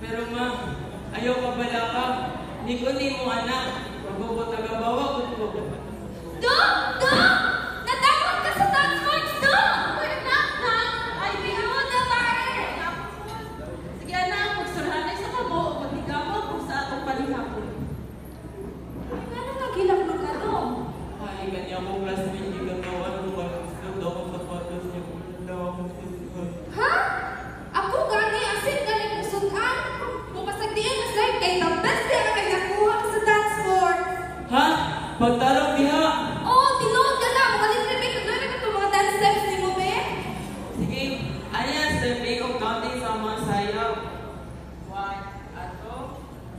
Pero ma, ayaw ka bala ka. Hindi ko ni mo anak. Magbubo taga-bawa ko. Dong! Dong! Natakot ka sa dance march, Dong! Uy, anak! Ay, biro na pare! Sige anak, magsurahanay sa kamo. Maghigapaw ko sa atong palihapon. Ay, gano'n nagilak mo ka, Dong? Ay, ganyan akong classmate. Hindi ka gawa ng gusto daw ang sapatos niya. Ha? Ako gani, asin gani kong sudan. Pupasagdiin na sa'yo kay the best day na kay nakuha ko sa dance floor. Ha? Pagtarong diha? Oo, tinuod ka na. Makalitribig ka doon ka mga dance steps ni mo, be. Sige, ayan, step A of counting sa mga sayaw. 1, 2,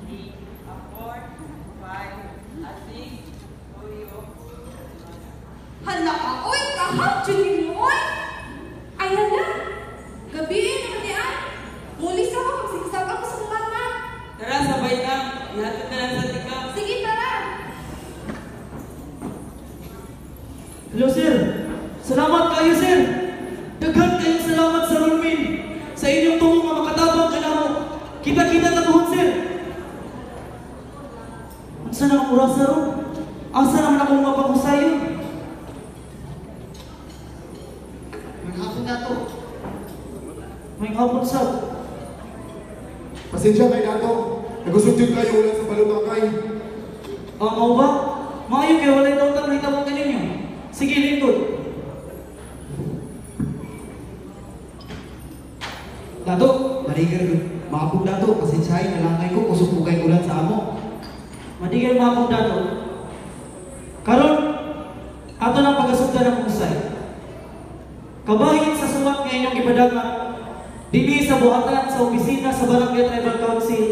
3, 4, 5, 6, 7, Hala ka, oy, kahap, Judy mo, oy. Ay, hala. Gabihin naman niyan. Pulis ako, magsigsag ako sa kumanda. Tara, sabay na. Ihatid na lang sa tika. Sige, tara. Hello, sir. Salamat kayo, sir. Daghan kayong salamat sa Rolmin. Sa inyong tuwong mga makatabang ka na mo. Kita-kita na tuhon, sir. Asa na ang oras, sir? Asa naman akong mapakusayo? Maghapon na to. May hapon, sir. Pasensya kay Dato. Nagusudyod kayo ulan sa balutangkay. Mau ba? Maayo kayo, walay tautang na itawag ka ninyo. Sige, lingkod. Dato, marigar maapog dato. Pasensyahin na lang kayo. Usok po kayo ulan sa amo. Madigay mga akong dato. Karon, ato ng pag-asugda ng usay. Kabahin sa suwat nga inyong ipadagan, dili sa buhatan sa opisina sa Barangay Tribal Council,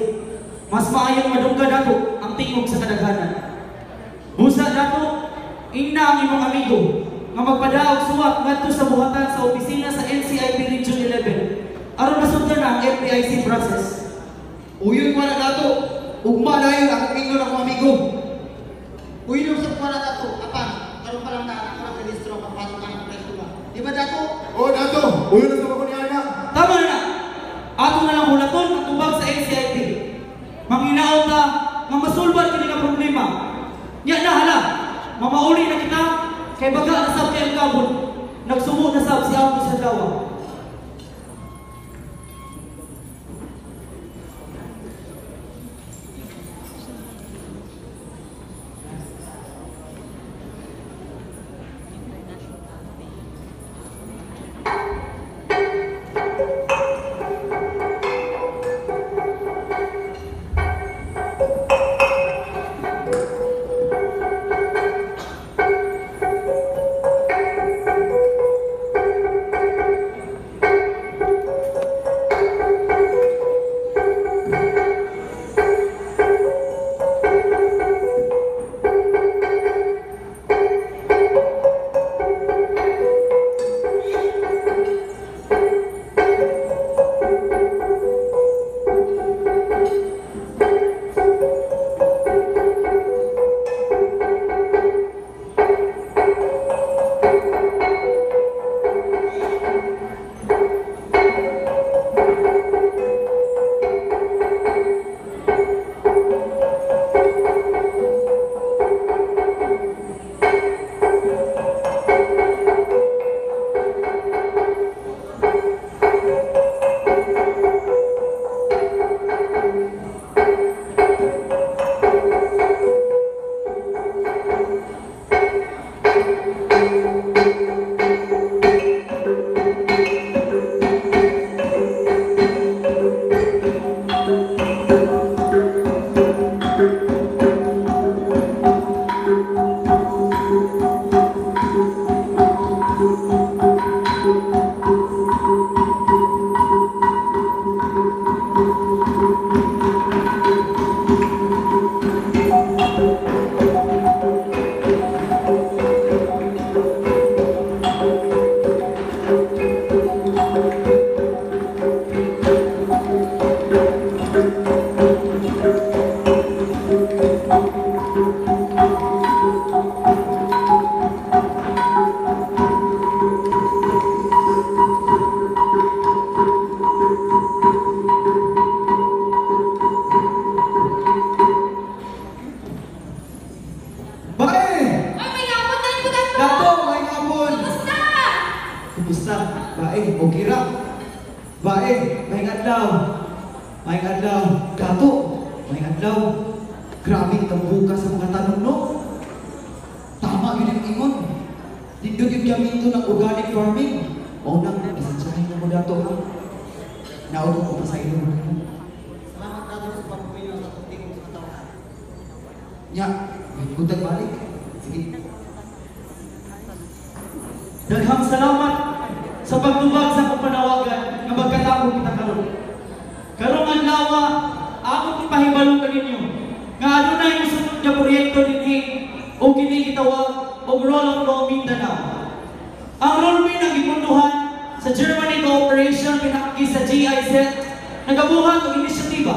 mas maayong madungga dato ang tingog sa kadaghanan. Busa dato, ina ang imong amigo nga magpadaog suwat ngadto sa buhatan sa opisina sa NCIP Region 11 aron masugdan na ang FPIC process. Uyon mo na dato. Ugma na yun. Ako pingno na kong amigo. Uyon sa kwa na dato. Apan, karoon pa lang na ako ng registro kapatid ka ng presto ba? Di ba dato? Oo, Dato. Uyo na sa mga ni Ana. Tama na! Ato na lang hulaton ang tubag sa NCIP. Manginaot na nga masulbat kini nga problema. Nya na hala, mamauli na kita kay baga na sab kay ang kabon. Nagsumo na sab si Auto sa dawa. adlaw. Grabe itong bukas sa mga tanong, no? Tama yun yung ingon. Dito yung gamito ng organic farming. O nang isasyahin mo dato, ha? Naunod ko pa sa ilo. Salamat dato sa pagpapilyo sa tuting sa katawan. Ya, may buntag balik. Sige. Daghang salamat sa pagtubag sa akong panawagan nga magkatapos kita karon. Karong adlaw ako ipahibalong kaninyo nga adunay mosunod nga proyekto dinhi o kini gitawag og Role of Law Mindanao. Ang role ang gipunduhan sa Germany Cooperation pinakaki sa GIZ nagabuhat og inisyatiba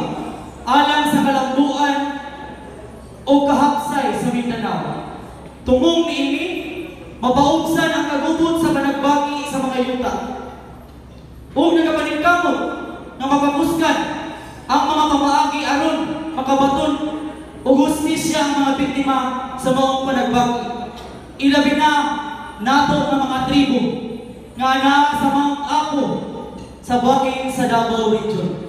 alang sa kalambuan o kahapsay sa Mindanao. Tumong niini mapaubsan ang kagubot sa panagbagi sa mga yuta. O nagapaningkamot na mapamuskan ang mga pamaagi aron makabaton o hustisya ang mga biktima sa maong panagbagi. Ilabi na nato ng mga tribo nga naa sa Mount Apo sa bangin sa Davao Region.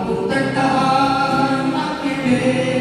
Protektahan aking